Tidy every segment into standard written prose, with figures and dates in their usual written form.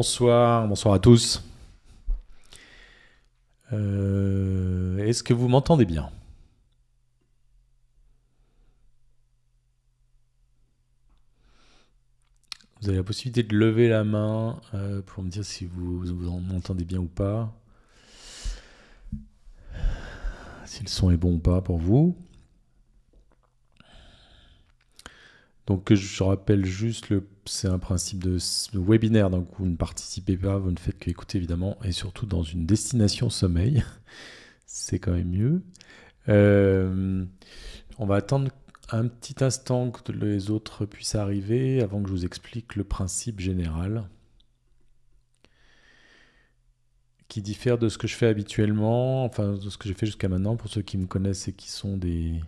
Bonsoir, bonsoir à tous. Est-ce que vous m'entendez bien? Vous avez la possibilité de lever la main pour me dire si vous m'entendez bien ou pas. Si le son est bon ou pas pour vous. Donc je rappelle juste, c'est un principe de webinaire, donc vous ne participez pas, vous ne faites qu'écouter évidemment, et surtout dans une destination sommeil, c'est quand même mieux. On va attendre un petit instant que les autres puissent arriver avant que je vous explique le principe général qui diffère de ce que je fais habituellement, enfin de ce que j'ai fait jusqu'à maintenant pour ceux qui me connaissent et qui sont des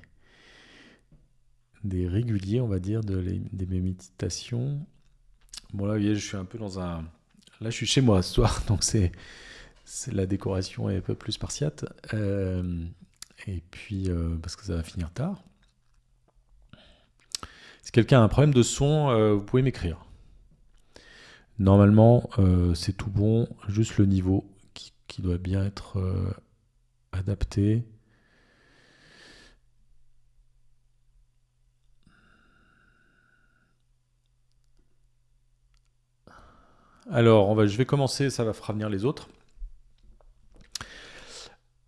réguliers, on va dire, des mes méditations. Bon là, vous voyez, je suis un peu dans un... Là, je suis chez moi ce soir, donc la décoration est un peu plus spartiate. Et puis, parce que ça va finir tard. Si quelqu'un a un problème de son, vous pouvez m'écrire. Normalement, c'est tout bon, juste le niveau qui doit bien être adapté. Alors, je vais commencer, ça va fera venir les autres.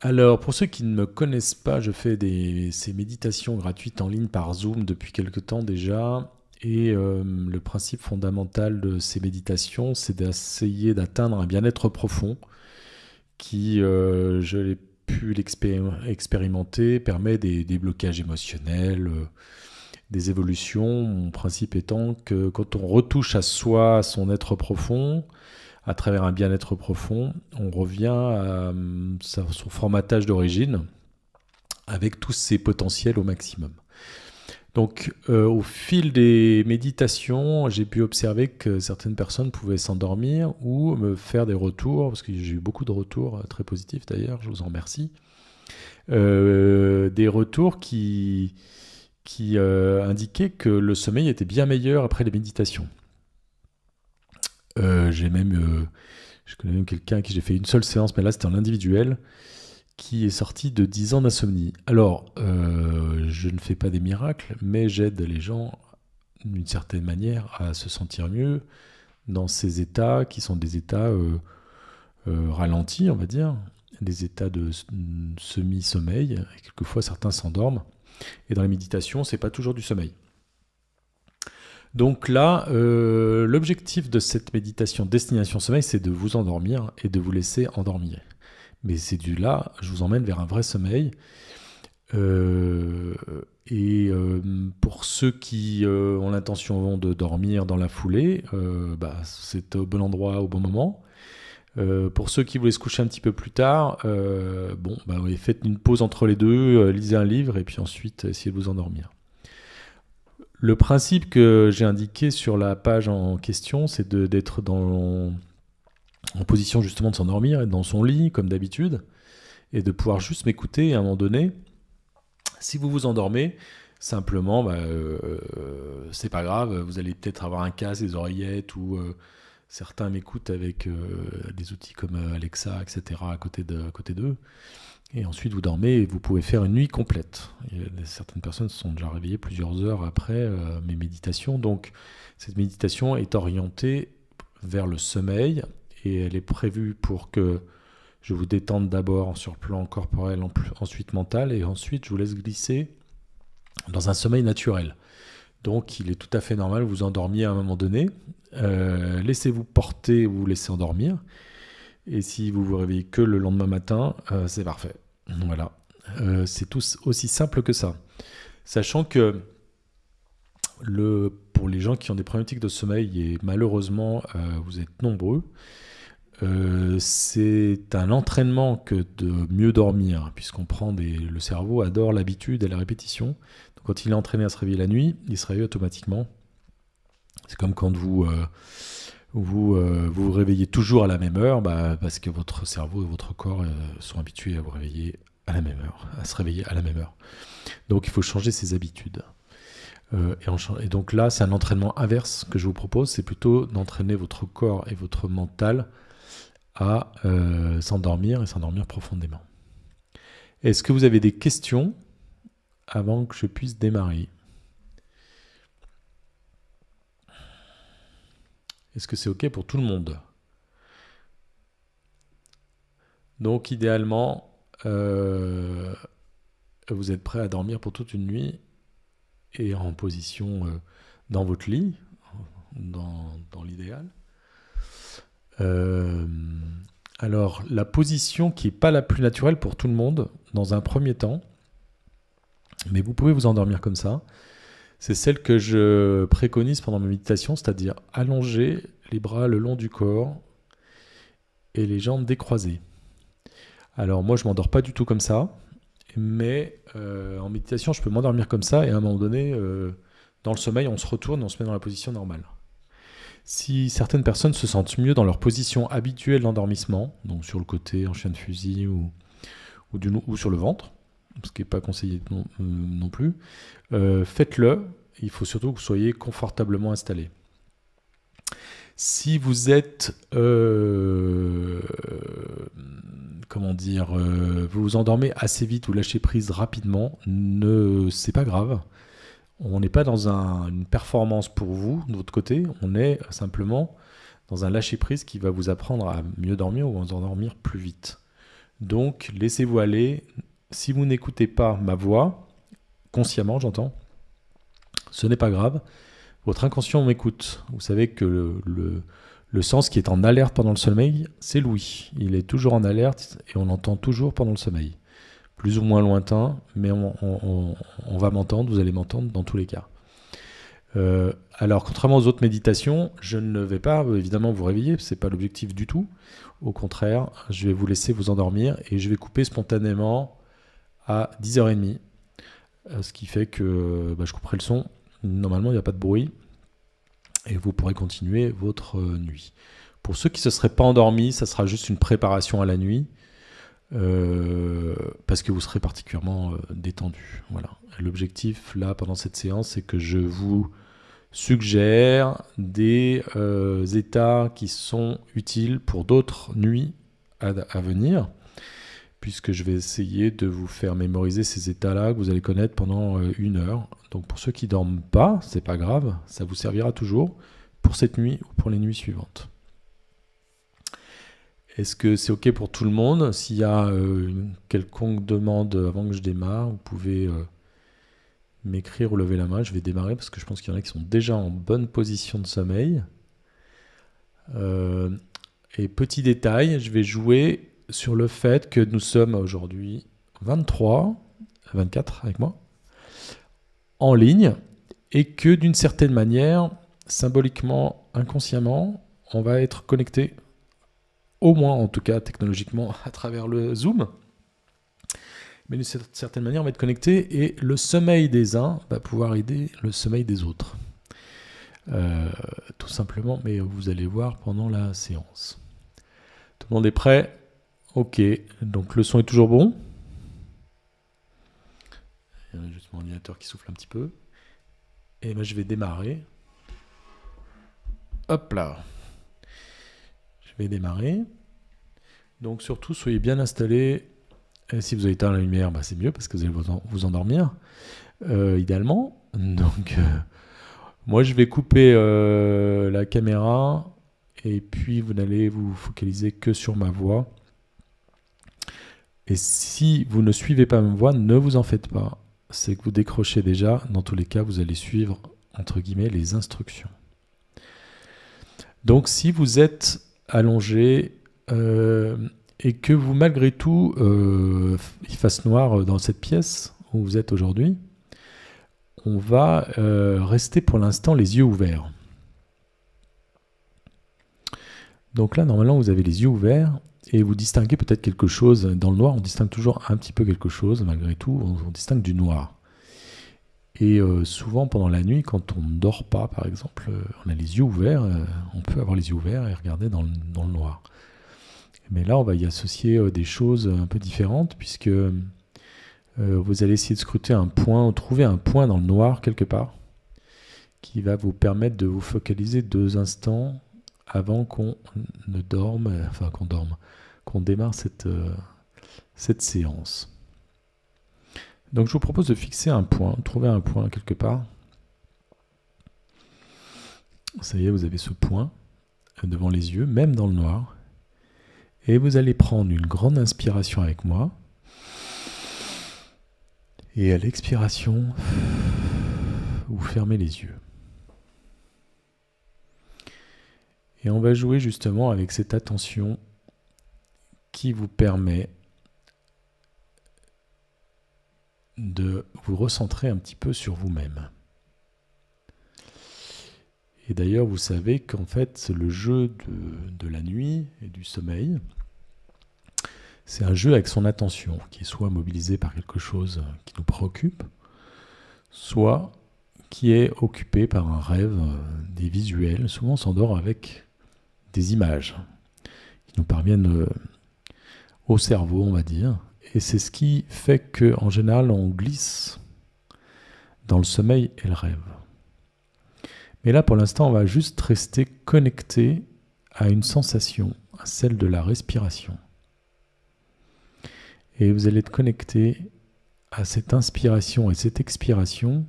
Alors, pour ceux qui ne me connaissent pas, je fais ces méditations gratuites en ligne par Zoom depuis quelque temps déjà. Et le principe fondamental de ces méditations, c'est d'essayer d'atteindre un bien-être profond qui, je l'ai pu l'expérimenter, permet des déblocages émotionnels, des évolutions. Mon principe étant que quand on retouche à soi, à son être profond, à travers un bien-être profond, on revient à son formatage d'origine avec tous ses potentiels au maximum. Donc, au fil des méditations, j'ai pu observer que certaines personnes pouvaient s'endormir ou me faire des retours, parce que j'ai eu beaucoup de retours très positifs d'ailleurs, je vous en remercie. Des retours qui indiquaient que le sommeil était bien meilleur après les méditations. Je connais même quelqu'un à qui j'ai fait une seule séance, mais là c'était en individuel, qui est sorti de 10 ans d'insomnie. Alors, je ne fais pas des miracles, mais j'aide les gens d'une certaine manière à se sentir mieux dans ces états qui sont des états ralentis, on va dire, des états de semi-sommeil. Et quelquefois, certains s'endorment. Et dans les méditations, c'est pas toujours du sommeil. Donc là, l'objectif de cette méditation Destination Sommeil, c'est de vous endormir et de vous laisser endormir. Mais c'est là, je vous emmène vers un vrai sommeil. Pour ceux qui ont l'intention de dormir dans la foulée, c'est au bon endroit, au bon moment. Pour ceux qui voulaient se coucher un petit peu plus tard, faites une pause entre les deux, lisez un livre et puis ensuite essayez de vous endormir. Le principe que j'ai indiqué sur la page en question, c'est d'être en position justement de s'endormir, être dans son lit comme d'habitude, et de pouvoir juste m'écouter. Et à un moment donné, si vous vous endormez, simplement, c'est pas grave, vous allez peut-être avoir un casque, des oreillettes, ou certains m'écoutent avec des outils comme Alexa, etc. à côté d'eux. Et ensuite, vous dormez et vous pouvez faire une nuit complète. Certaines personnes se sont déjà réveillées plusieurs heures après mes méditations. Donc, cette méditation est orientée vers le sommeil et elle est prévue pour que je vous détende d'abord sur le plan corporel, ensuite mental, et ensuite je vous laisse glisser dans un sommeil naturel. Donc, il est tout à fait normal que vous endormiez à un moment donné. Laissez-vous porter ou vous laissez endormir. Et si vous vous réveillez que le lendemain matin, c'est parfait. Voilà. C'est tout aussi simple que ça. Sachant que pour les gens qui ont des problématiques de sommeil, et malheureusement vous êtes nombreux, c'est un entraînement que de mieux dormir, puisqu'on prend le cerveau adore l'habitude et la répétition. Donc quand il est entraîné à se réveiller la nuit, il se réveille automatiquement. C'est comme quand vous vous réveillez toujours à la même heure, parce que votre cerveau et votre corps sont habitués à vous réveiller à la même heure, à se réveiller à la même heure. Donc il faut changer ses habitudes. Et donc là, c'est un entraînement inverse que je vous propose, c'est plutôt d'entraîner votre corps et votre mental à s'endormir et s'endormir profondément. Est-ce que vous avez des questions avant que je puisse démarrer? Est-ce que c'est OK pour tout le monde? Donc idéalement, vous êtes prêt à dormir pour toute une nuit et en position dans votre lit, dans l'idéal. Alors, la position qui n'est pas la plus naturelle pour tout le monde, dans un premier temps, mais vous pouvez vous endormir comme ça, c'est celle que je préconise pendant ma méditation, c'est-à-dire allonger les bras le long du corps et les jambes décroisées. Alors moi, je ne m'endors pas du tout comme ça, mais en méditation, je peux m'endormir comme ça, et à un moment donné, dans le sommeil, on se retourne et on se met dans la position normale. Si certaines personnes se sentent mieux dans leur position habituelle d'endormissement, donc sur le côté en chien de fusil ou sur le ventre, ce qui n'est pas conseillé non plus, faites-le. Il faut surtout que vous soyez confortablement installé. Si vous êtes, vous vous endormez assez vite ou lâchez prise rapidement, c'est pas grave. On n'est pas dans une performance pour vous, de votre côté, on est simplement dans un lâcher-prise qui va vous apprendre à mieux dormir ou à vous endormir plus vite. Donc, laissez-vous aller. Si vous n'écoutez pas ma voix, consciemment, j'entends, ce n'est pas grave. Votre inconscient m'écoute. Vous savez que le sens qui est en alerte pendant le sommeil, c'est l'ouïe. Il est toujours en alerte et on entend toujours pendant le sommeil. Plus ou moins lointain, mais on va m'entendre, vous allez m'entendre dans tous les cas. Alors, contrairement aux autres méditations, je ne vais pas évidemment vous réveiller, ce n'est pas l'objectif du tout. Au contraire, je vais vous laisser vous endormir et je vais couper spontanément à 10h30. Ce qui fait que je couperai le son. Normalement, il n'y a pas de bruit et vous pourrez continuer votre nuit. Pour ceux qui ne se seraient pas endormis, ça sera juste une préparation à la nuit. Parce que vous serez particulièrement détendu. Voilà. L'objectif là pendant cette séance, c'est que je vous suggère des états qui sont utiles pour d'autres nuits à venir, puisque je vais essayer de vous faire mémoriser ces états-là que vous allez connaître pendant 1 heure. Donc pour ceux qui ne dorment pas, c'est pas grave, ça vous servira toujours pour cette nuit ou pour les nuits suivantes. Est-ce que c'est OK pour tout le monde? S'il y a une quelconque demande avant que je démarre, vous pouvez m'écrire ou lever la main. Je vais démarrer parce que je pense qu'il y en a qui sont déjà en bonne position de sommeil. Et petit détail, je vais jouer sur le fait que nous sommes aujourd'hui 24 avec moi, en ligne, et que d'une certaine manière, symboliquement, inconsciemment, on va être connecté, au moins en tout cas technologiquement, à travers le Zoom. Mais d'une certaine manière, on va être connecté et le sommeil des uns va pouvoir aider le sommeil des autres. Tout simplement, mais vous allez voir pendant la séance. Tout le monde est prêt? OK, donc le son est toujours bon. Il y a juste mon ordinateur qui souffle un petit peu. Et ben, je vais démarrer. Hop là. Je vais démarrer. Donc surtout, soyez bien installés. Et si vous avez éteint la lumière, c'est mieux parce que vous allez vous endormir, idéalement. Donc, moi, je vais couper la caméra et puis vous n'allez vous focaliser que sur ma voix. Et si vous ne suivez pas ma voix, ne vous en faites pas. C'est que vous décrochez déjà. Dans tous les cas, vous allez suivre, entre guillemets, les instructions. Donc, si vous êtes allongé et que vous, malgré tout, il fasse noir dans cette pièce où vous êtes aujourd'hui, on va rester pour l'instant les yeux ouverts. Donc là, normalement, vous avez les yeux ouverts et vous distinguez peut-être quelque chose. Dans le noir, on distingue toujours un petit peu quelque chose, malgré tout, on distingue du noir. Et souvent, pendant la nuit, quand on ne dort pas, par exemple, on a les yeux ouverts, on peut avoir les yeux ouverts et regarder dans le noir. Mais là, on va y associer des choses un peu différentes, puisque vous allez essayer de scruter un point, ou trouver un point dans le noir quelque part. qui va vous permettre de vous focaliser 2 instants avant qu'on ne dorme, enfin qu'on démarre cette séance. Donc je vous propose de fixer un point, trouver un point quelque part. Ça y est, vous avez ce point devant les yeux, même dans le noir. Et vous allez prendre une grande inspiration avec moi. Et à l'expiration, vous fermez les yeux. Et on va jouer justement avec cette attention qui vous permet de vous recentrer un petit peu sur vous-même. Et d'ailleurs, vous savez qu'en fait, le jeu de la nuit et du sommeil, c'est un jeu avec son attention, qui est soit mobilisée par quelque chose qui nous préoccupe, soit qui est occupé par un rêve, des visuels. Souvent, on s'endort avec des images qui nous parviennent au cerveau, on va dire. Et c'est ce qui fait qu'en général, on glisse dans le sommeil et le rêve. Mais là, pour l'instant, on va juste rester connecté à une sensation, à celle de la respiration. Et vous allez être connecté à cette inspiration et cette expiration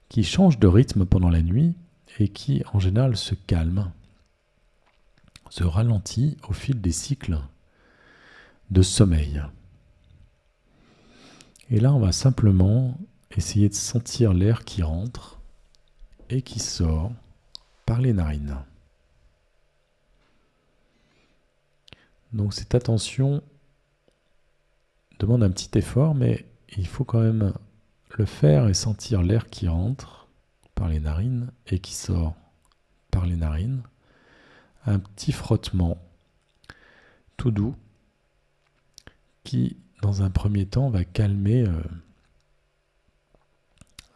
qui changent de rythme pendant la nuit et qui, en général, se calment, se ralentit au fil des cycles de sommeil. Et là, on va simplement essayer de sentir l'air qui rentre et qui sort par les narines. Donc cette attention demande un petit effort, mais il faut quand même le faire et sentir l'air qui rentre par les narines et qui sort par les narines. Un petit frottement tout doux qui, dans un premier temps, va calmer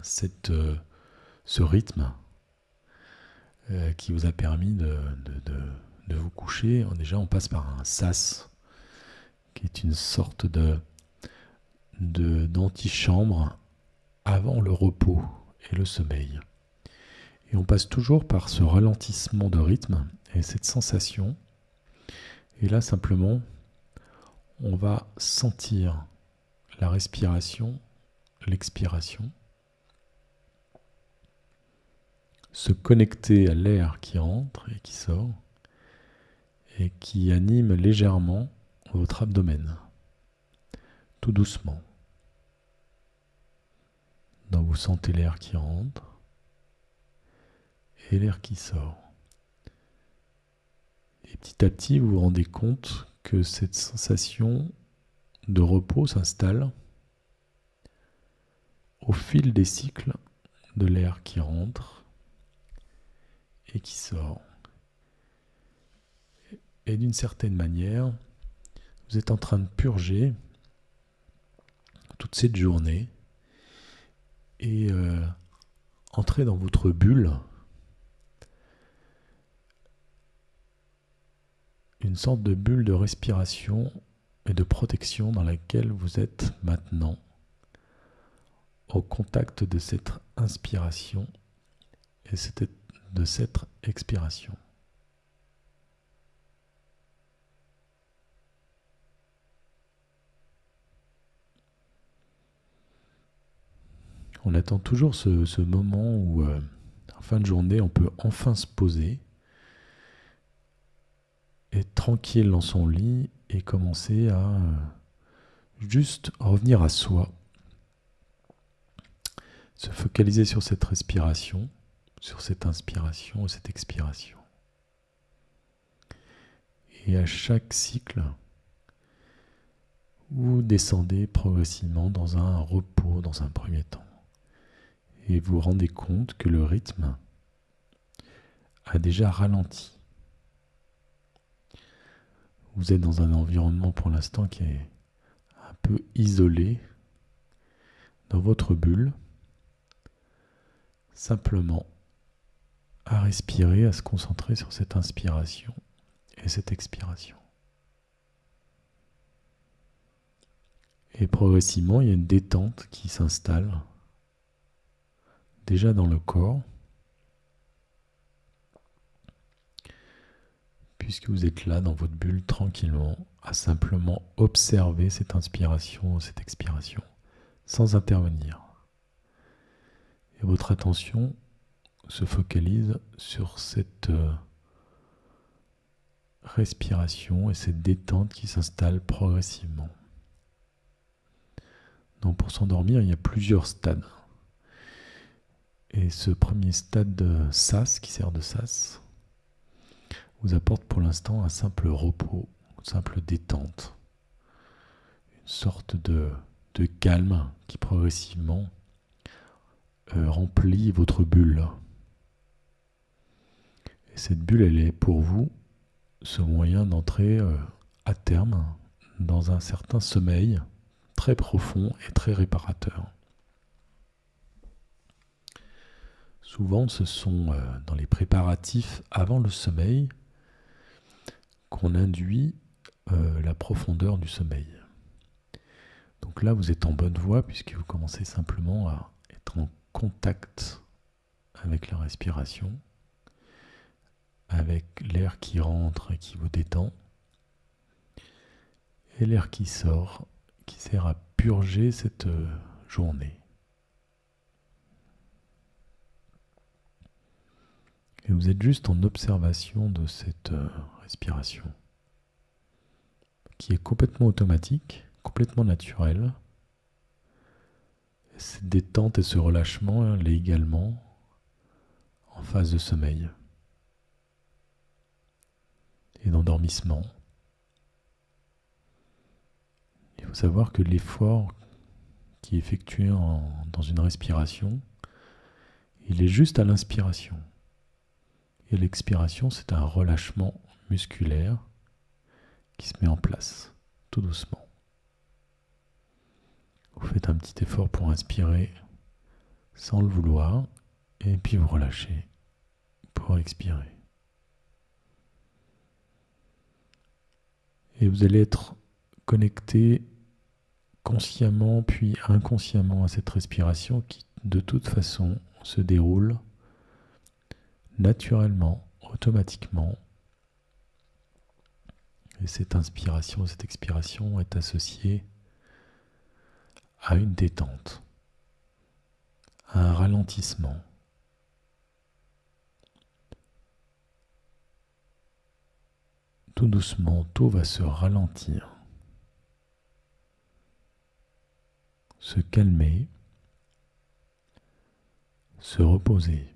ce rythme qui vous a permis de vous coucher. Déjà, on passe par un sas, qui est une sorte d'antichambre avant le repos et le sommeil. Et on passe toujours par ce ralentissement de rythme et cette sensation. Et là, simplement, on va sentir la respiration, l'expiration, se connecter à l'air qui entre et qui sort et qui anime légèrement votre abdomen, tout doucement. Donc vous sentez l'air qui rentre et l'air qui sort. Et petit à petit, vous vous rendez compte que cette sensation de repos s'installe au fil des cycles de l'air qui rentre et qui sort. Et d'une certaine manière, vous êtes en train de purger toute cette journée et entrer dans votre bulle, une sorte de bulle de respiration et de protection dans laquelle vous êtes maintenant, au contact de cette inspiration et de cette expiration. On attend toujours ce moment où, en fin de journée, on peut enfin se poser, être tranquille dans son lit et commencer à juste revenir à soi, se focaliser sur cette respiration, sur cette inspiration et cette expiration. Et à chaque cycle, vous descendez progressivement dans un repos dans un premier temps. Et vous vous rendez compte que le rythme a déjà ralenti. Vous êtes dans un environnement pour l'instant qui est un peu isolé dans votre bulle, simplement à respirer, à se concentrer sur cette inspiration et cette expiration. Et progressivement, il y a une détente qui s'installe déjà dans le corps, puisque vous êtes là dans votre bulle tranquillement, à simplement observer cette inspiration, cette expiration, sans intervenir. Et votre attention se focalise sur cette respiration et cette détente qui s'installe progressivement. Donc pour s'endormir, il y a plusieurs stades. Et ce premier stade de sas, qui sert de sas, vous apporte pour l'instant un simple repos, une simple détente, une sorte de calme qui progressivement remplit votre bulle. Et cette bulle, elle est pour vous ce moyen d'entrer à terme dans un certain sommeil très profond et très réparateur. Souvent, ce sont dans les préparatifs avant le sommeil qu'on induit la profondeur du sommeil. Donc là, vous êtes en bonne voie puisque vous commencez simplement à être en contact avec la respiration, avec l'air qui rentre et qui vous détend, et l'air qui sort, qui sert à purger cette journée. Et vous êtes juste en observation de cette respiration, qui est complètement automatique, complètement naturelle. Et cette détente et ce relâchement, elle est également en phase de sommeil et d'endormissement. Il faut savoir que l'effort qui est effectué dans une respiration, il est juste à l'inspiration. Et l'expiration, c'est un relâchement musculaire qui se met en place, tout doucement. Vous faites un petit effort pour inspirer sans le vouloir, et puis vous relâchez pour expirer. Et vous allez être connecté consciemment puis inconsciemment à cette respiration qui, de toute façon, se déroule naturellement, automatiquement. Et cette inspiration, cette expiration est associée à une détente, à un ralentissement. Tout doucement, tout va se ralentir, se calmer, se reposer.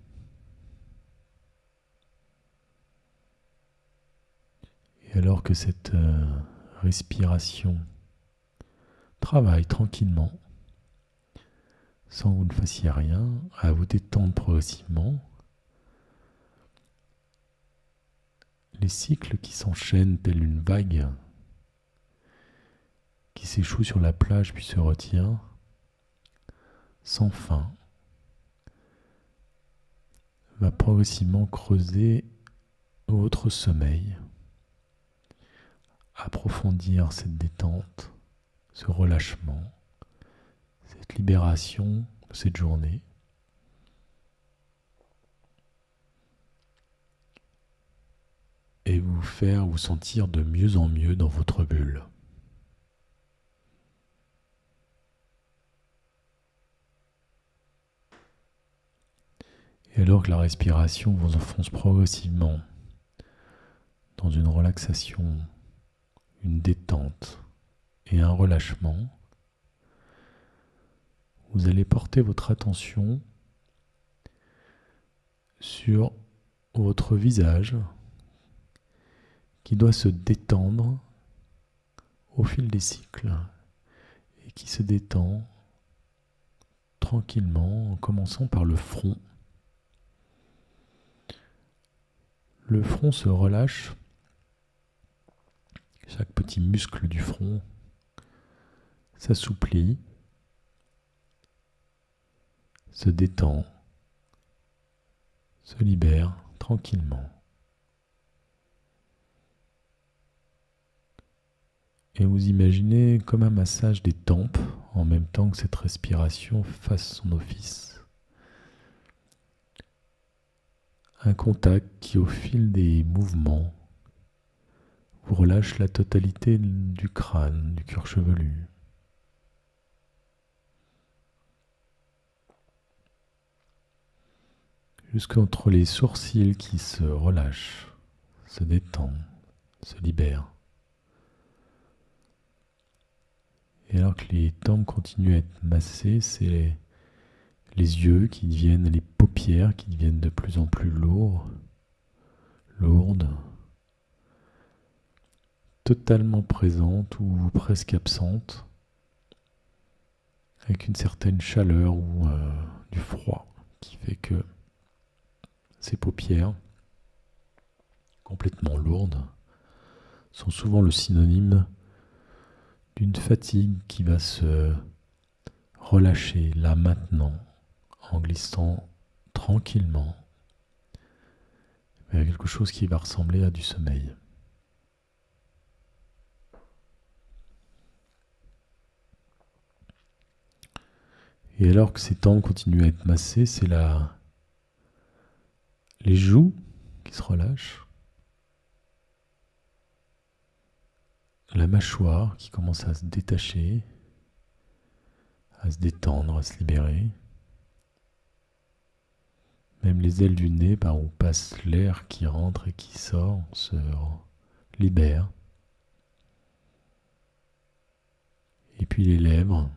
Et alors que cette respiration travaille tranquillement, sans que vous ne fassiez rien, à vous détendre progressivement, les cycles qui s'enchaînent tels une vague qui s'échoue sur la plage puis se retient, sans fin, va progressivement creuser votre sommeil, approfondir cette détente, ce relâchement, cette libération de cette journée. Et vous faire vous sentir de mieux en mieux dans votre bulle. Et alors que la respiration vous enfonce progressivement dans une relaxation, une détente et un relâchement, vous allez porter votre attention sur votre visage qui doit se détendre au fil des cycles et qui se détend tranquillement en commençant par le front. Le front se relâche, chaque petit muscle du front s'assouplit, se détend, se libère tranquillement. Et vous imaginez comme un massage des tempes en même temps que cette respiration fasse son office. Un contact qui, au fil des mouvements, vous relâche la totalité du crâne, du cuir chevelu. Jusqu'entre les sourcils qui se relâchent, se détendent, se libèrent. Et alors que les tempes continuent à être massées, c'est les yeux qui deviennent, les paupières qui deviennent de plus en plus lourdes, totalement présentes ou presque absentes, avec une certaine chaleur ou du froid qui fait que ces paupières, complètement lourdes, sont souvent le synonyme d'une fatigue qui va se relâcher là maintenant en glissant tranquillement vers quelque chose qui va ressembler à du sommeil. Et alors que ces tempes continuent à être massées, c'est les joues qui se relâchent, la mâchoire qui commence à se détacher, à se détendre, à se libérer. Même les ailes du nez par où passe l'air qui rentre et qui sort se libèrent. Et puis les lèvres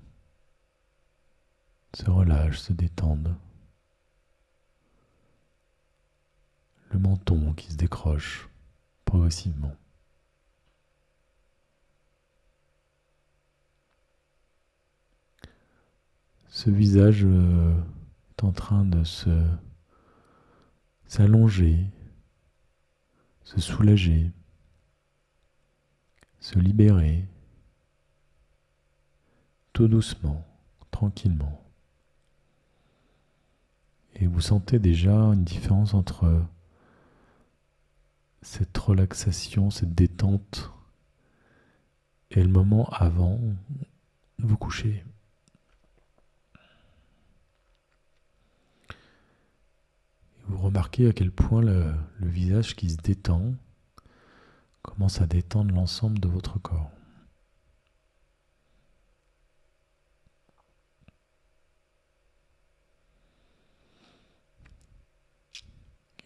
se relâchent, se détendent. Le menton qui se décroche progressivement. Ce visage est en train de s'allonger, se soulager, se libérer, tout doucement, tranquillement. Et vous sentez déjà une différence entre cette relaxation, cette détente et le moment avant de vous coucher. Et vous remarquez à quel point le visage qui se détend commence à détendre l'ensemble de votre corps.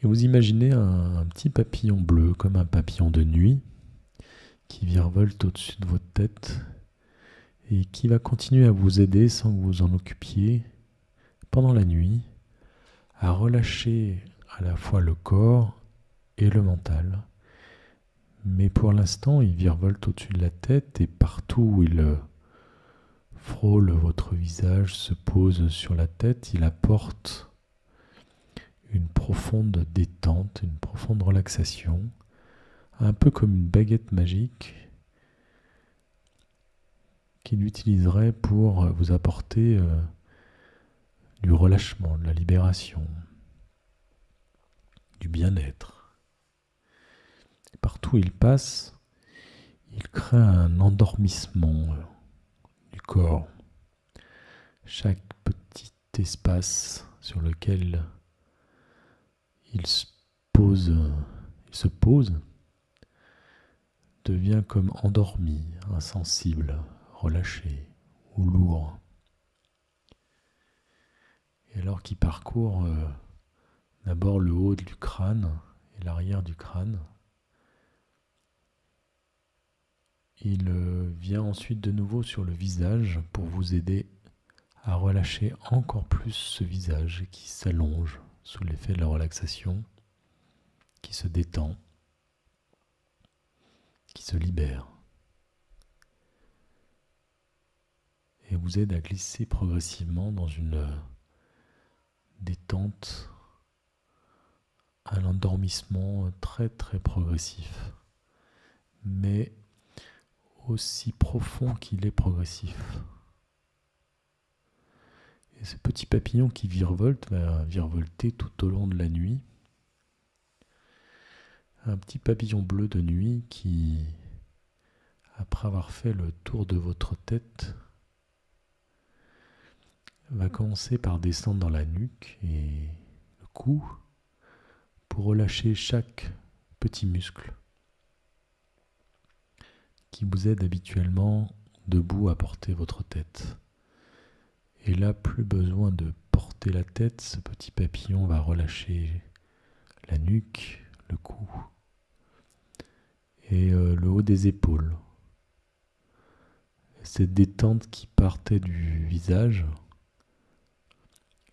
Et vous imaginez un petit papillon bleu, comme un papillon de nuit, qui virevolte au-dessus de votre tête et qui va continuer à vous aider sans que vous en occupiez pendant la nuit à relâcher à la fois le corps et le mental. Mais pour l'instant, il virevolte au-dessus de la tête et partout où il frôle votre visage, se pose sur la tête, il apporte une profonde détente, une profonde relaxation, un peu comme une baguette magique qu'il utiliserait pour vous apporter du relâchement, de la libération, du bien-être. Et partout où il passe, il crée un endormissement du corps. Chaque petit espace sur lequel il se pose devient comme endormi, insensible, relâché ou lourd. Et alors qu'il parcourt d'abord le haut du crâne et l'arrière du crâne, il vient ensuite de nouveau sur le visage pour vous aider à relâcher encore plus ce visage qui s'allonge sous l'effet de la relaxation, qui se détend, qui se libère et vous aide à glisser progressivement dans une détente, un endormissement très très progressif, mais aussi profond qu'il est progressif. Et ce petit papillon qui virevolte va virevolter tout au long de la nuit. Un petit papillon bleu de nuit qui, après avoir fait le tour de votre tête, va commencer par descendre dans la nuque et le cou pour relâcher chaque petit muscle. qui vous aide habituellement debout à porter votre tête. Et là, plus besoin de porter la tête, ce petit papillon va relâcher la nuque, le cou et le haut des épaules. Cette détente qui partait du visage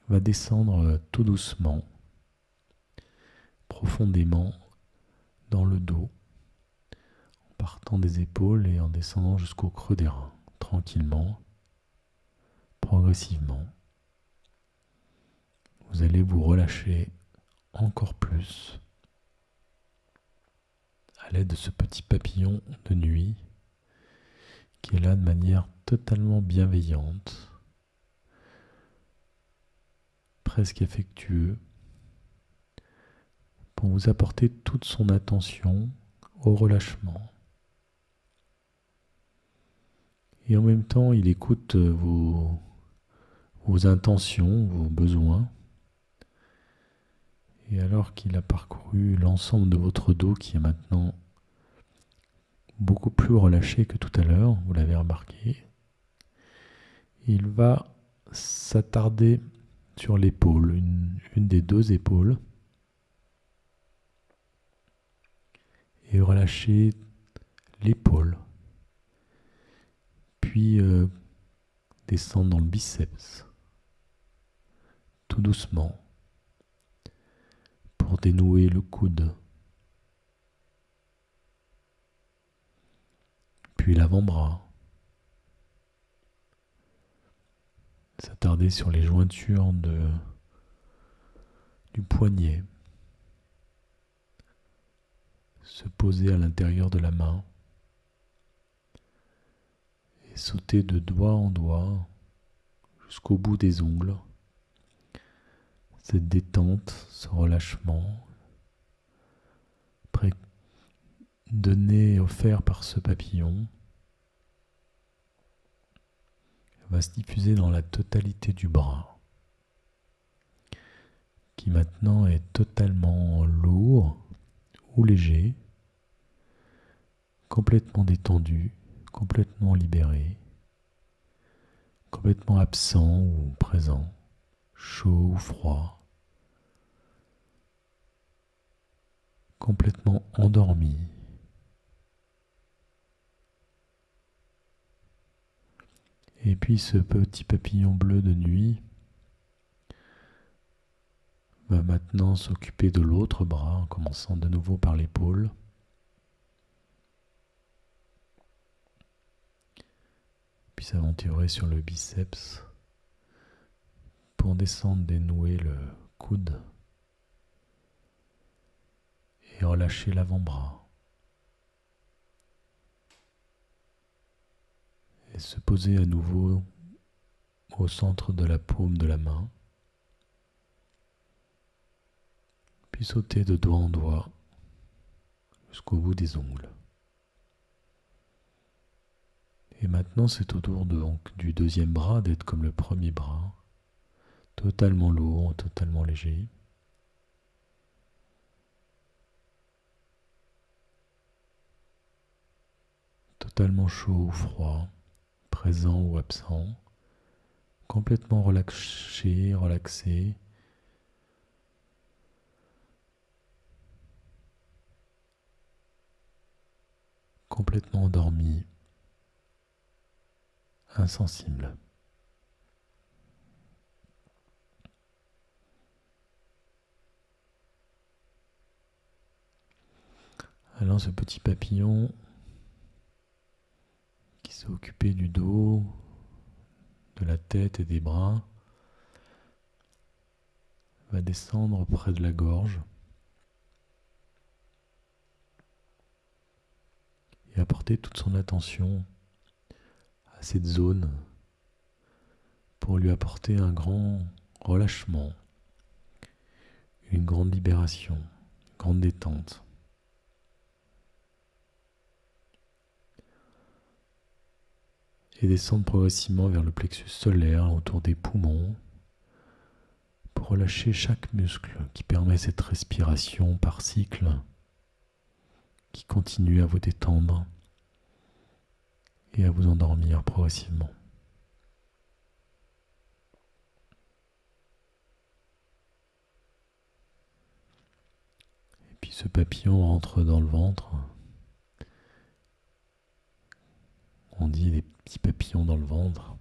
va descendre tout doucement, profondément dans le dos, en partant des épaules et en descendant jusqu'au creux des reins, tranquillement, progressivement. Vous allez vous relâcher encore plus à l'aide de ce petit papillon de nuit qui est là de manière totalement bienveillante, presque affectueux, pour vous apporter toute son attention au relâchement. Et en même temps, il écoute vos intentions, vos besoins. Et alors qu'il a parcouru l'ensemble de votre dos qui est maintenant beaucoup plus relâché que tout à l'heure, vous l'avez remarqué, il va s'attarder sur l'épaule, une des deux épaules, et relâcher l'épaule, puis descendre dans le biceps, tout doucement, pour dénouer le coude, puis l'avant-bras, s'attarder sur les jointures du poignet, se poser à l'intérieur de la main et sauter de doigt en doigt jusqu'au bout des ongles. Cette détente, ce relâchement, donné et offert par ce papillon, va se diffuser dans la totalité du bras, qui maintenant est totalement lourd ou léger, complètement détendu, complètement libéré, complètement absent ou présent, chaud ou froid, complètement endormi. Et puis ce petit papillon bleu de nuit va maintenant s'occuper de l'autre bras, en commençant de nouveau par l'épaule. Puis s'aventurer sur le biceps pour descendre, dénouer le coude et relâcher l'avant-bras. Et se poser à nouveau au centre de la paume de la main. Puis sauter de doigt en doigt jusqu'au bout des ongles. Et maintenant, c'est au tour du deuxième bras d'être comme le premier bras, totalement lourd, totalement léger. Totalement chaud ou froid, présent ou absent, complètement relâché, relaxé. Complètement endormi, insensible. Alors ce petit papillon qui s'est occupé du dos, de la tête et des bras va descendre près de la gorge et apporter toute son attention à cette zone pour lui apporter un grand relâchement, une grande libération, une grande détente. Et descendre progressivement vers le plexus solaire autour des poumons pour relâcher chaque muscle qui permet cette respiration par cycle qui continue à vous détendre et à vous endormir progressivement. Et puis ce papillon rentre dans le ventre. On dit des petits papillons dans le ventre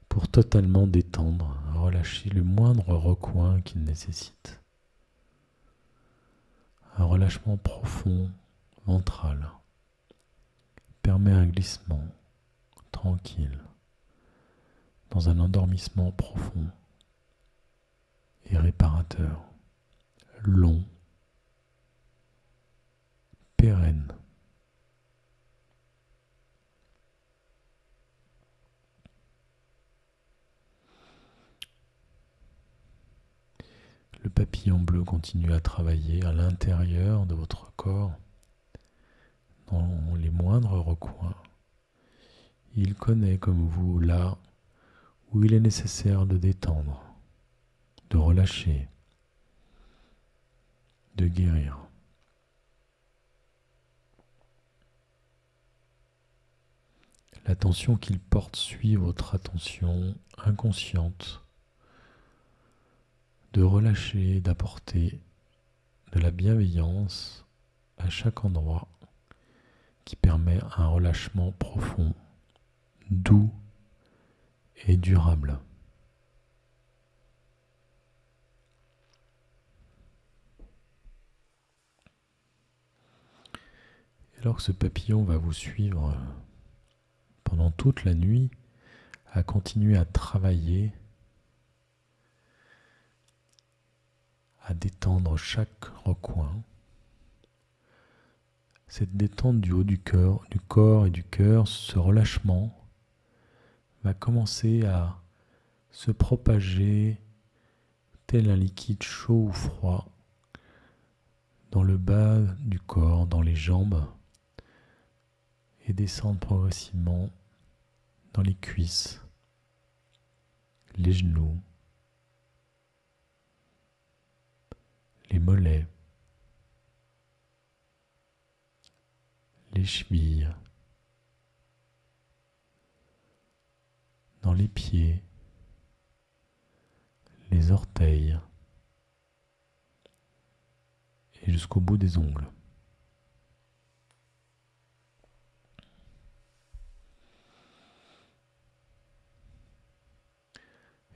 pour totalement détendre, relâcher le moindre recoin qu'il nécessite. Un relâchement profond, ventral, permet un glissement tranquille dans un endormissement profond et réparateur, long, pérenne. Le papillon bleu continue à travailler à l'intérieur de votre corps, dans les moindres recoins. Il connaît comme vous là où il est nécessaire de détendre, de relâcher, de guérir. L'attention qu'il porte suit votre attention inconsciente de relâcher, d'apporter de la bienveillance à chaque endroit qui permet un relâchement profond, doux et durable. Et alors que ce papillon va vous suivre pendant toute la nuit, à continuer à travailler, à détendre chaque recoin. Cette détente du haut du corps et du cœur, ce relâchement va commencer à se propager tel un liquide chaud ou froid dans le bas du corps, dans les jambes, et descendre progressivement dans les cuisses, les genoux, les mollets, les chevilles, dans les pieds, les orteils et jusqu'au bout des ongles.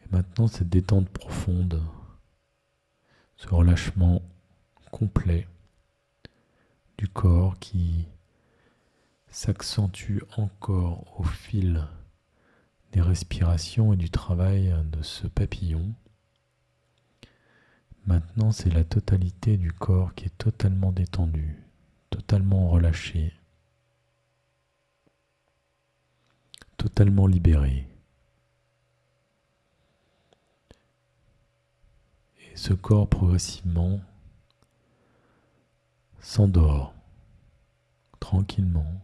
Et maintenant, cette détente profonde, ce relâchement complet du corps qui s'accentue encore au fil des respirations et du travail de ce papillon. Maintenant, c'est la totalité du corps qui est totalement détendu, totalement relâché, totalement libéré. Et ce corps progressivement s'endort tranquillement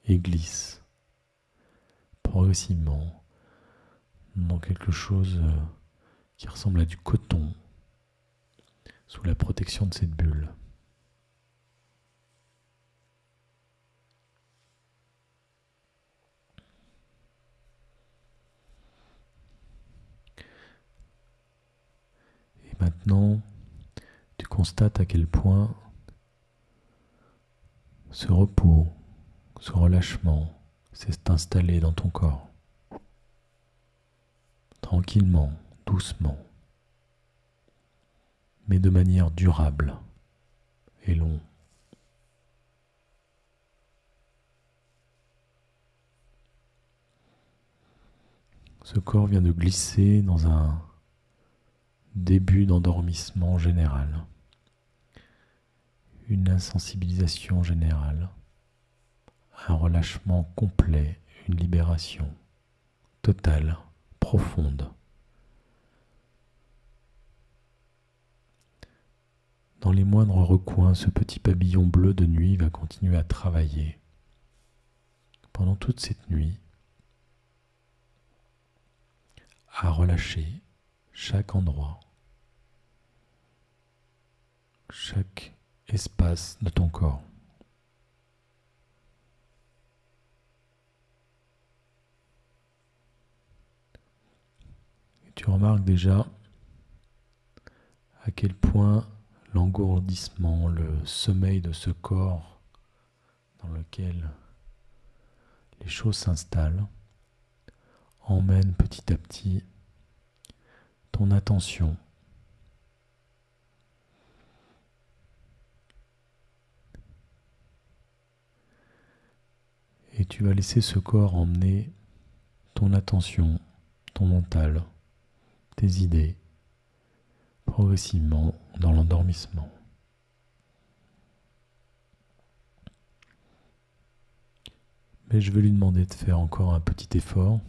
et glisse progressivement dans quelque chose qui ressemble à du coton sous la protection de cette bulle. Et maintenant, tu constates à quel point ce repos, ce relâchement s'est installé dans ton corps. Tranquillement, doucement, mais de manière durable et longue. Ce corps vient de glisser dans un début d'endormissement général, une insensibilisation générale, un relâchement complet, une libération totale, profonde. Dans les moindres recoins, ce petit pavillon bleu de nuit va continuer à travailler pendant toute cette nuit, à relâcher chaque endroit, chaque espace de ton corps. tu remarques déjà à quel point l'engourdissement, le sommeil de ce corps dans lequel les choses s'installent emmène petit à petit ton attention et tu vas laisser ce corps emmener ton attention, ton mental, tes idées, progressivement dans l'endormissement. Mais je vais lui demander de faire encore un petit effort.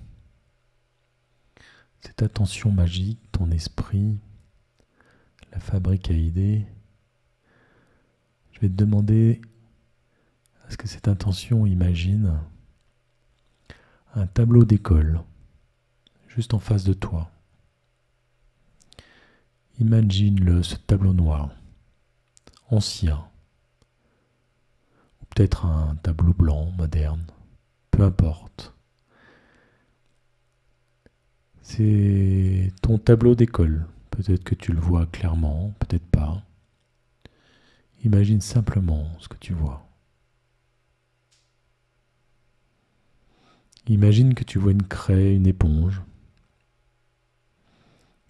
Cette attention magique, ton esprit, la fabrique à idées, je vais te demander à ce que cette intention imagine un tableau d'école juste en face de toi. Imagine-le, ce tableau noir, ancien, ou peut-être un tableau blanc, moderne, peu importe. C'est ton tableau d'école. Peut-être que tu le vois clairement, peut-être pas. Imagine simplement ce que tu vois. Imagine que tu vois une craie, une éponge.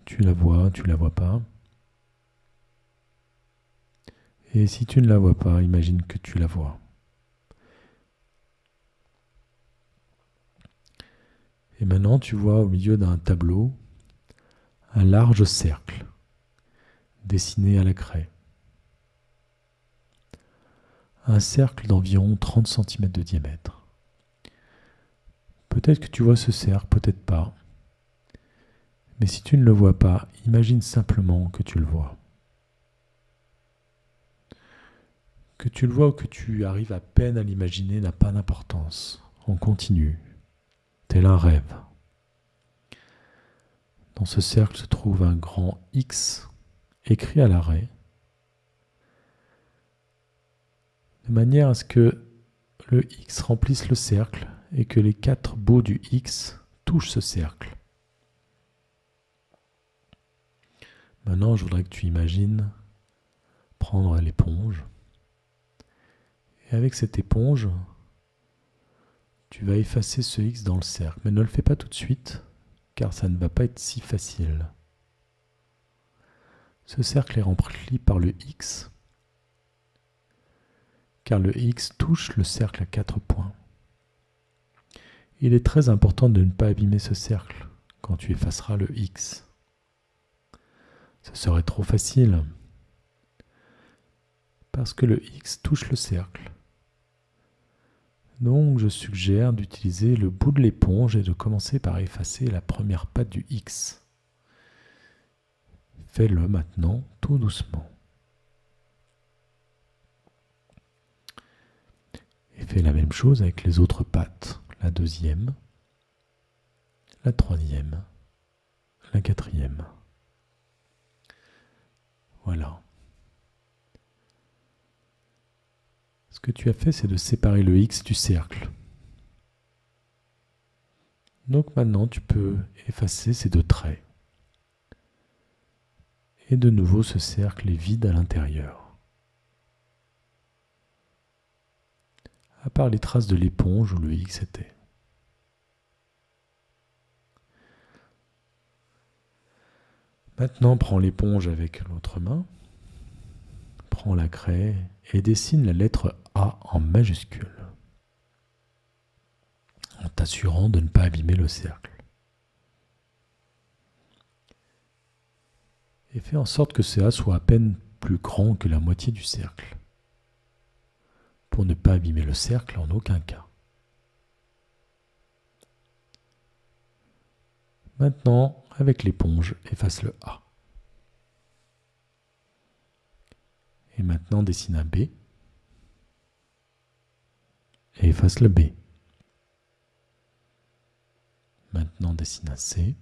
Tu la vois pas. Et si tu ne la vois pas, imagine que tu la vois. Et maintenant, tu vois au milieu d'un tableau un large cercle dessiné à la craie. Un cercle d'environ 30 cm de diamètre. Peut-être que tu vois ce cercle, peut-être pas. Mais si tu ne le vois pas, imagine simplement que tu le vois. Que tu le vois ou que tu arrives à peine à l'imaginer n'a pas d'importance. On continue, tel un rêve. Dans ce cercle se trouve un grand X écrit à l'arrêt, de manière à ce que le X remplisse le cercle et que les 4 bouts du X touchent ce cercle. Maintenant, je voudrais que tu imagines prendre l'éponge. Et avec cette éponge, tu vas effacer ce X dans le cercle. Mais ne le fais pas tout de suite, car ça ne va pas être si facile. Ce cercle est rempli par le X, car le X touche le cercle à 4 points. Il est très important de ne pas abîmer ce cercle quand tu effaceras le X. Ce serait trop facile, parce que le X touche le cercle. Donc je suggère d'utiliser le bout de l'éponge et de commencer par effacer la première patte du X. Fais-le maintenant tout doucement. Et fais la même chose avec les autres pattes. La deuxième, la troisième, la quatrième. Voilà. Ce que tu as fait, c'est de séparer le X du cercle. Donc maintenant, tu peux effacer ces 2 traits. Et de nouveau, ce cercle est vide à l'intérieur. À part les traces de l'éponge où le X était. Maintenant, prends l'éponge avec l'autre main. Prends la craie et dessine la lettre A en majuscule, en t'assurant de ne pas abîmer le cercle. Et fais en sorte que ce A soit à peine plus grand que la moitié du cercle, pour ne pas abîmer le cercle en aucun cas. Maintenant, avec l'éponge, efface le A. Et maintenant, dessine un B. Et efface le B. Maintenant, dessine un C.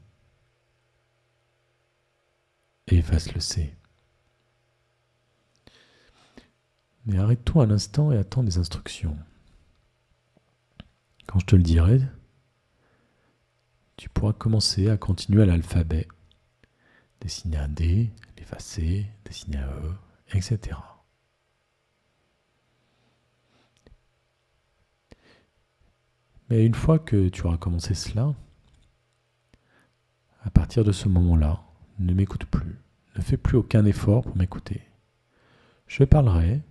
Et efface le C. Mais arrête-toi un instant et attends des instructions. Quand je te le dirai, tu pourras commencer à continuer à l'alphabet Dessiner un D, l'effacer, dessiner un E, etc. Mais une fois que tu auras commencé cela, à partir de ce moment-là, ne m'écoute plus. Ne fais plus aucun effort pour m'écouter. Je parlerai,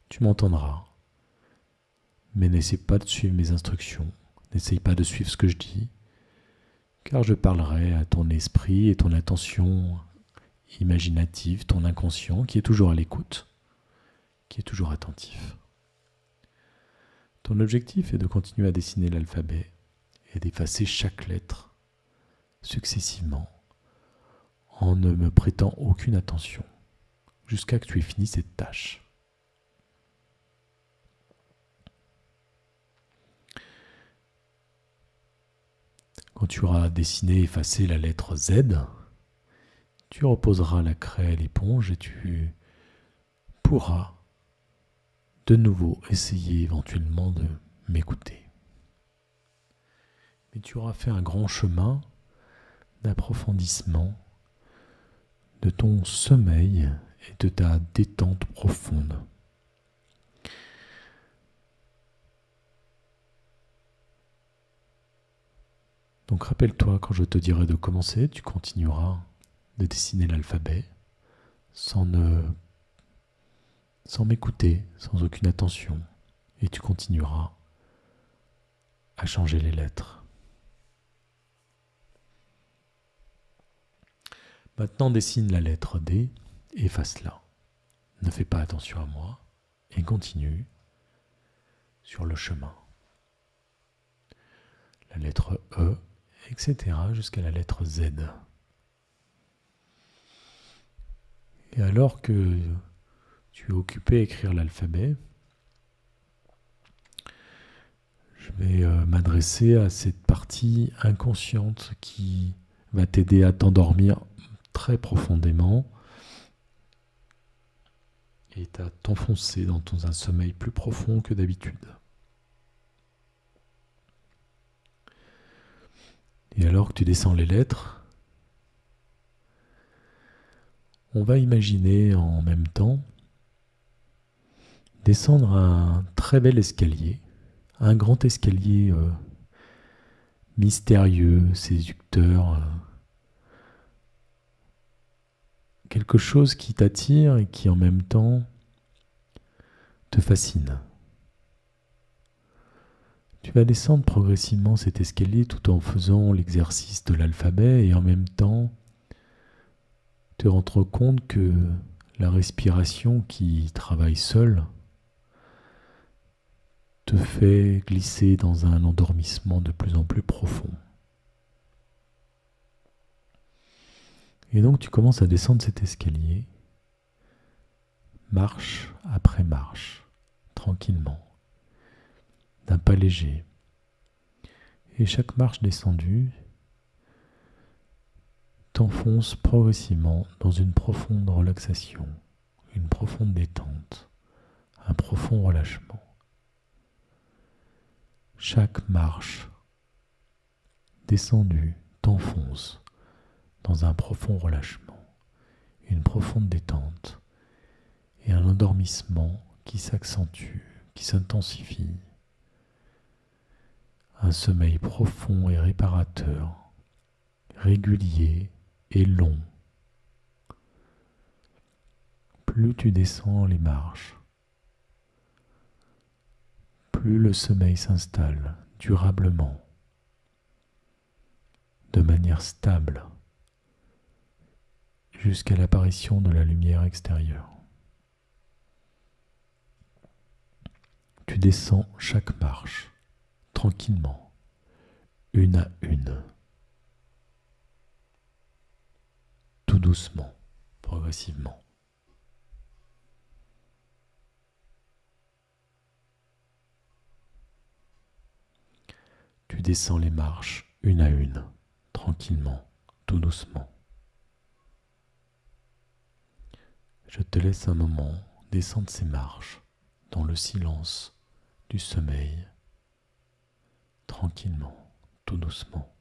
tu m'entendras, mais n'essaie pas de suivre mes instructions. N'essaye pas de suivre ce que je dis, car je parlerai à ton esprit et ton attention imaginative, ton inconscient, qui est toujours à l'écoute, qui est toujours attentif. Ton objectif est de continuer à dessiner l'alphabet et d'effacer chaque lettre successivement en ne me prêtant aucune attention jusqu'à ce que tu aies fini cette tâche. Quand tu auras dessiné et effacé la lettre Z, tu reposeras la craie et l'éponge et tu pourras de nouveau essayer éventuellement de m'écouter. Mais tu auras fait un grand chemin d'approfondissement de ton sommeil et de ta détente profonde. Donc rappelle-toi, quand je te dirai de commencer, tu continueras de dessiner l'alphabet sans m'écouter, sans aucune attention, et tu continueras à changer les lettres. Maintenant, dessine la lettre D et efface-la. Ne fais pas attention à moi et continue sur le chemin. La lettre E, etc. jusqu'à la lettre Z. Et alors que tu es occupé à écrire l'alphabet, je vais m'adresser à cette partie inconsciente qui va t'aider à t'endormir très profondément et à t'enfoncer dans un sommeil plus profond que d'habitude. Et alors que tu descends les lettres, on va imaginer en même temps descendre un très bel escalier, un grand escalier mystérieux, séducteur, quelque chose qui t'attire et qui en même temps te fascine. Tu vas descendre progressivement cet escalier tout en faisant l'exercice de l'alphabet et en même temps te rendre compte que la respiration qui travaille seule te fait glisser dans un endormissement de plus en plus profond. Et donc tu commences à descendre cet escalier, marche après marche, tranquillement, d'un pas léger. Et chaque marche descendue t'enfonce progressivement dans une profonde relaxation, une profonde détente, un profond relâchement. Chaque marche descendue t'enfonce dans un profond relâchement, une profonde détente et un endormissement qui s'accentue, qui s'intensifie. Un sommeil profond et réparateur, régulier et long. Plus tu descends les marches, plus le sommeil s'installe durablement, de manière stable, jusqu'à l'apparition de la lumière extérieure. Tu descends chaque marche, tranquillement, une à une, tout doucement, progressivement. Tu descends les marches une à une, tranquillement, tout doucement. Je te laisse un moment descendre ces marches dans le silence du sommeil, tranquillement, tout doucement.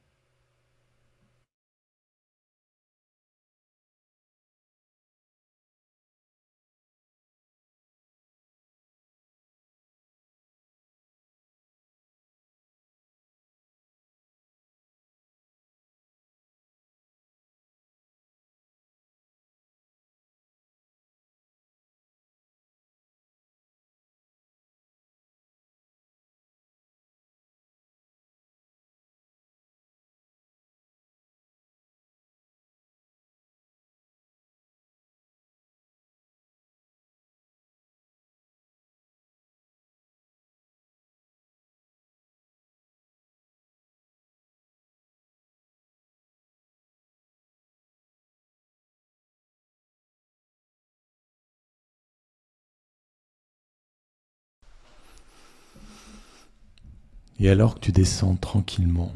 Et alors que tu descends tranquillement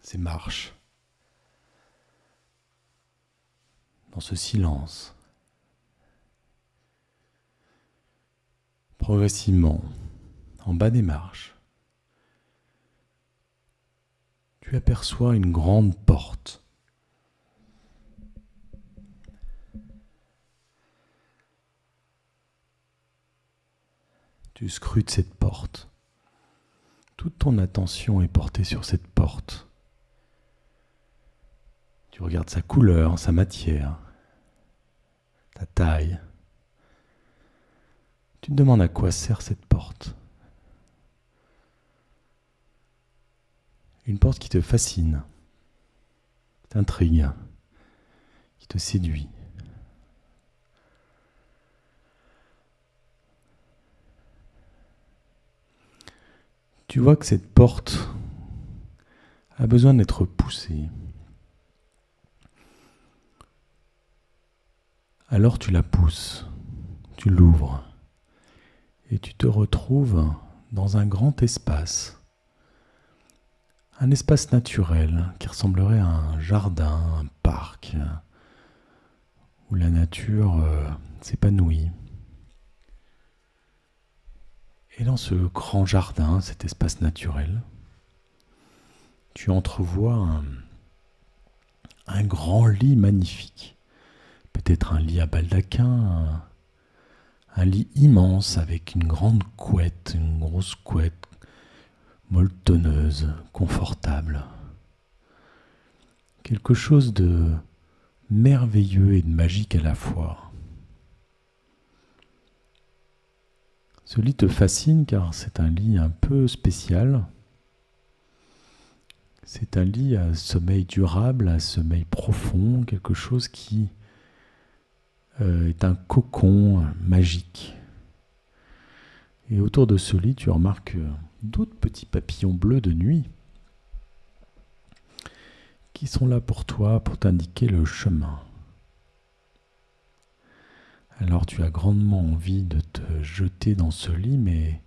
ces marches, dans ce silence, progressivement, en bas des marches, tu aperçois une grande porte. Tu scrutes cette porte. Toute ton attention est portée sur cette porte. Tu regardes sa couleur, sa matière, ta taille. Tu te demandes à quoi sert cette porte. Une porte qui te fascine, qui t'intrigue, qui te séduit. Tu vois que cette porte a besoin d'être poussée. Alors tu la pousses, tu l'ouvres et tu te retrouves dans un grand espace. Un espace naturel qui ressemblerait à un jardin, un parc, où la nature s'épanouit. Et dans ce grand jardin, cet espace naturel, tu entrevois un grand lit magnifique. Peut-être un lit à baldaquin, un lit immense avec une grande couette, une grosse couette molletonneuse, confortable. Quelque chose de merveilleux et de magique à la fois. Ce lit te fascine car c'est un lit un peu spécial. C'est un lit à sommeil durable, à sommeil profond, quelque chose qui est un cocon magique. Et autour de ce lit, tu remarques d'autres petits papillons bleus de nuit qui sont là pour toi, pour t'indiquer le chemin. Alors tu as grandement envie de te jeter dans ce lit, mais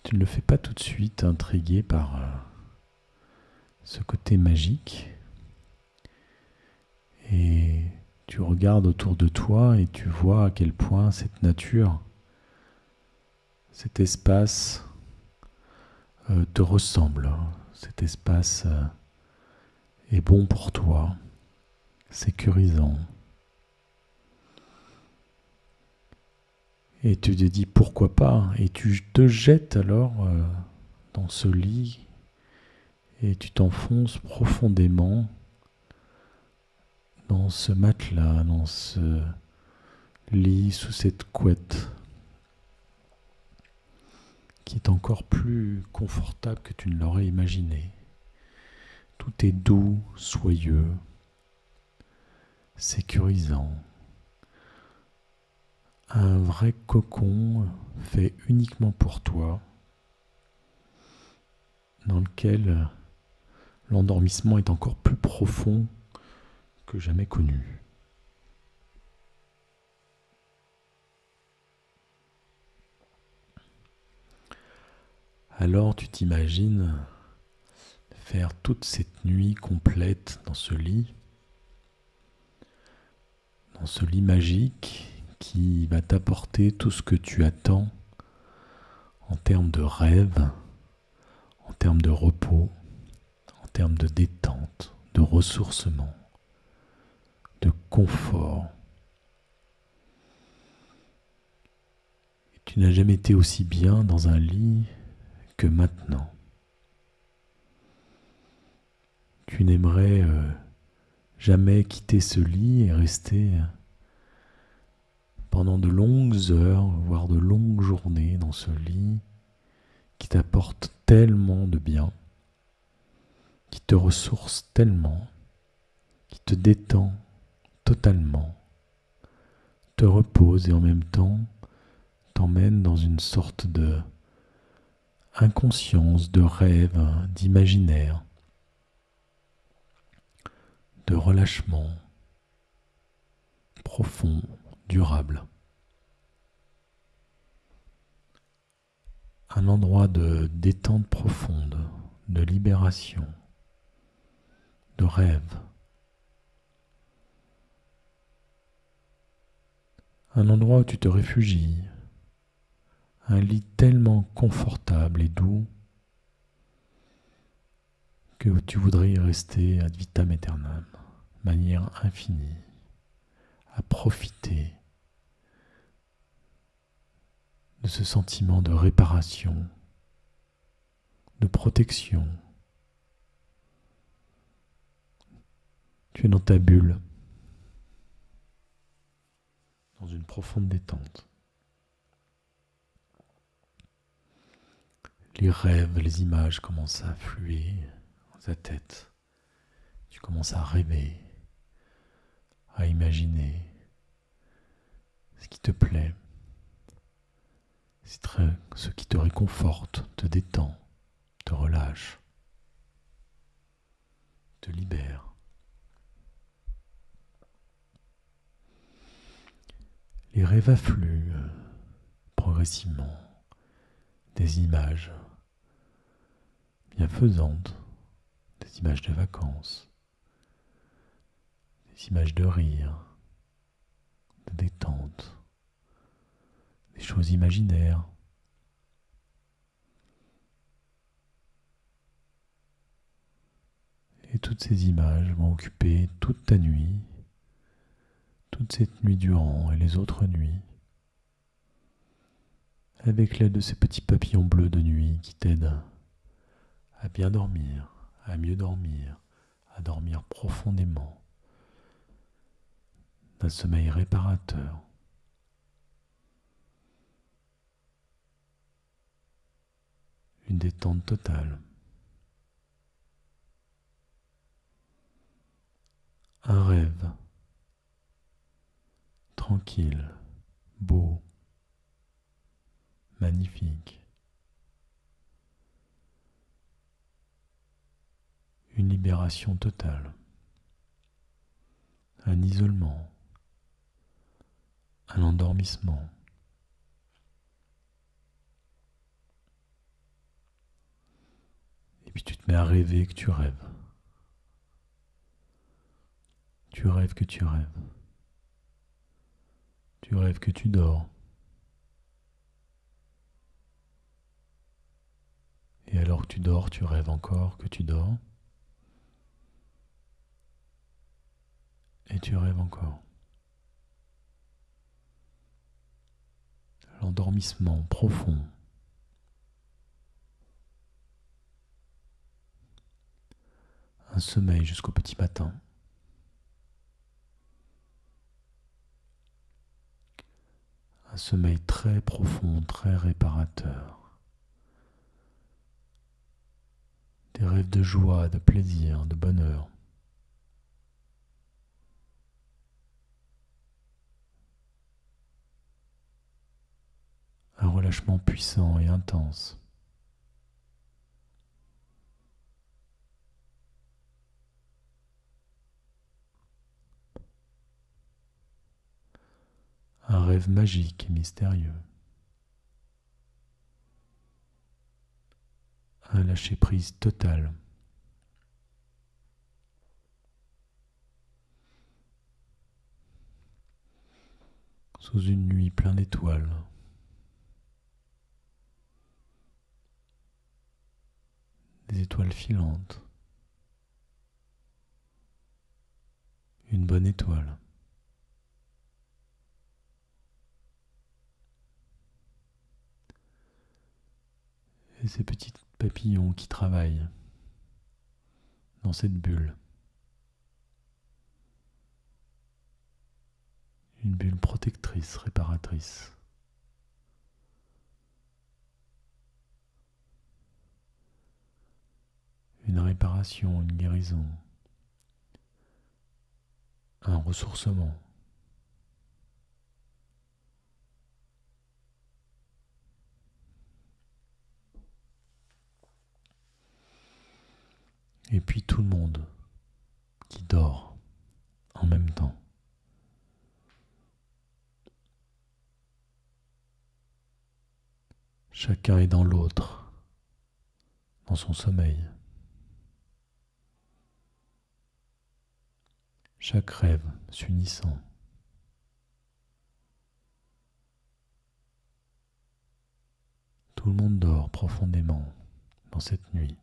tu ne le fais pas tout de suite, intrigué par ce côté magique. Et tu regardes autour de toi et tu vois à quel point cette nature, cet espace te ressemble. Cet espace est bon pour toi, sécurisant. Et tu te dis pourquoi pas, et tu te jettes alors dans ce lit et tu t'enfonces profondément dans ce matelas, dans ce lit, sous cette couette qui est encore plus confortable que tu ne l'aurais imaginé. Tout est doux, soyeux, sécurisant. Un vrai cocon fait uniquement pour toi, dans lequel l'endormissement est encore plus profond que jamais connu. Alors tu t'imagines faire toute cette nuit complète dans ce lit magique qui va t'apporter tout ce que tu attends en termes de rêve, en termes de repos, en termes de détente, de ressourcement, de confort. Et tu n'as jamais été aussi bien dans un lit que maintenant. Tu n'aimerais jamais quitter ce lit et rester pendant de longues heures, voire de longues journées dans ce lit qui t'apporte tellement de bien, qui te ressource tellement, qui te détend totalement, te repose et en même temps t'emmène dans une sorte de inconscience, de rêve, d'imaginaire, de relâchement profond, durable. un endroit de détente profonde, de libération, de rêve. Un endroit où tu te réfugies, un lit tellement confortable et doux que tu voudrais y rester ad vitam aeternam, de manière infinie, à profiter de ce sentiment de réparation, de protection. Tu es dans ta bulle, dans une profonde détente. Les rêves, les images commencent à affluer dans ta tête. Tu commences à rêver, à imaginer ce qui te plaît, ce qui te réconforte, te détend, te relâche, te libère. Les rêves affluent progressivement, des images bienfaisantes, des images de vacances, des images de rire, de détente, des choses imaginaires. Et toutes ces images vont occuper toute ta nuit, toute cette nuit durant et les autres nuits, avec l'aide de ces petits papillons bleus de nuit qui t'aident à bien dormir, à mieux dormir, à dormir profondément, d'un sommeil réparateur. Une détente totale. Un rêve tranquille, beau, magnifique. Une libération totale. Un isolement. Un endormissement. Et puis tu te mets à rêver que tu rêves. Tu rêves que tu rêves. Tu rêves que tu dors. Et alors que tu dors, tu rêves encore que tu dors. Et tu rêves encore. L'endormissement profond. Un sommeil jusqu'au petit matin. Un sommeil très profond, très réparateur. Des rêves de joie, de plaisir, de bonheur. Un relâchement puissant et intense. Un rêve magique et mystérieux. Un lâcher-prise total. Sous une nuit pleine d'étoiles. Des étoiles filantes. Une bonne étoile. Et ces petits papillons qui travaillent dans cette bulle. Une bulle protectrice, réparatrice. Une réparation, une guérison. Un ressourcement. Et puis tout le monde qui dort en même temps. Chacun est dans l'autre, dans son sommeil. Chaque rêve s'unissant. Tout le monde dort profondément dans cette nuit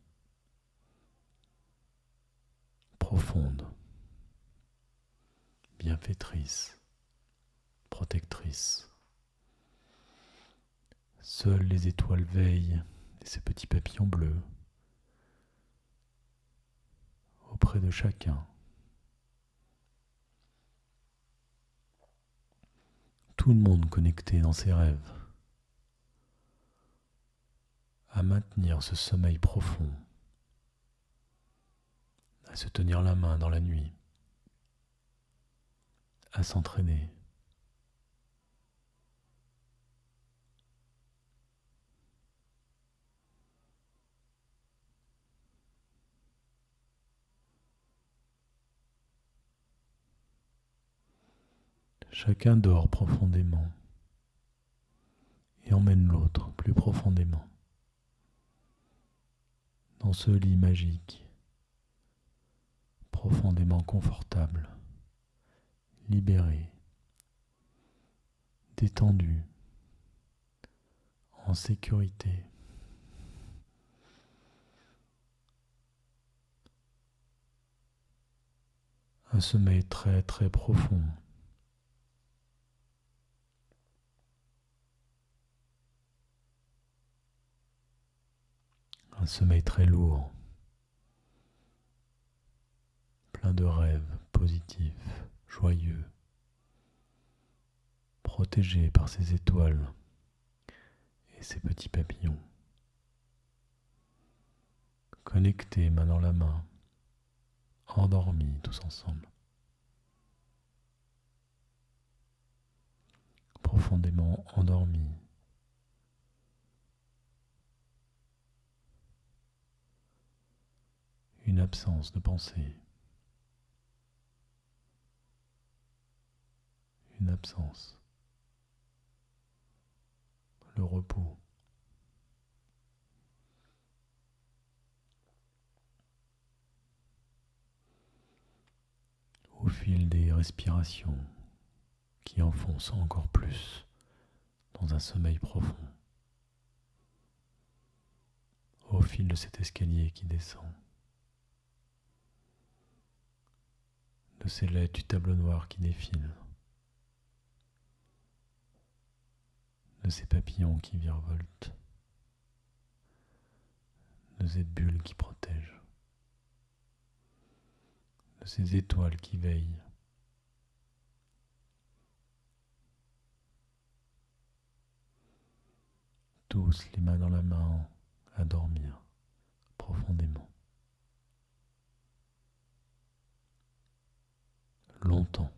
profonde, bienfaitrice, protectrice. Seules les étoiles veillent et ces petits papillons bleus auprès de chacun. Tout le monde connecté dans ses rêves à maintenir ce sommeil profond, à se tenir la main dans la nuit, à s'entraîner. Chacun dort profondément et emmène l'autre plus profondément dans ce lit magique, profondément confortable, libéré, détendu, en sécurité. Un sommeil très très profond. Un sommeil très lourd, plein de rêves positifs, joyeux, protégé par ces étoiles et ces petits papillons, connectés main dans la main, endormis tous ensemble, profondément endormis. Une absence de pensée, une absence, le repos. Au fil des respirations qui enfoncent encore plus dans un sommeil profond, au fil de cet escalier qui descend, de ces lettres du tableau noir qui défilent, de ces papillons qui virevoltent, de cette bulle qui protège, de ces étoiles qui veillent. Tous les mains dans la main à dormir profondément, longtemps.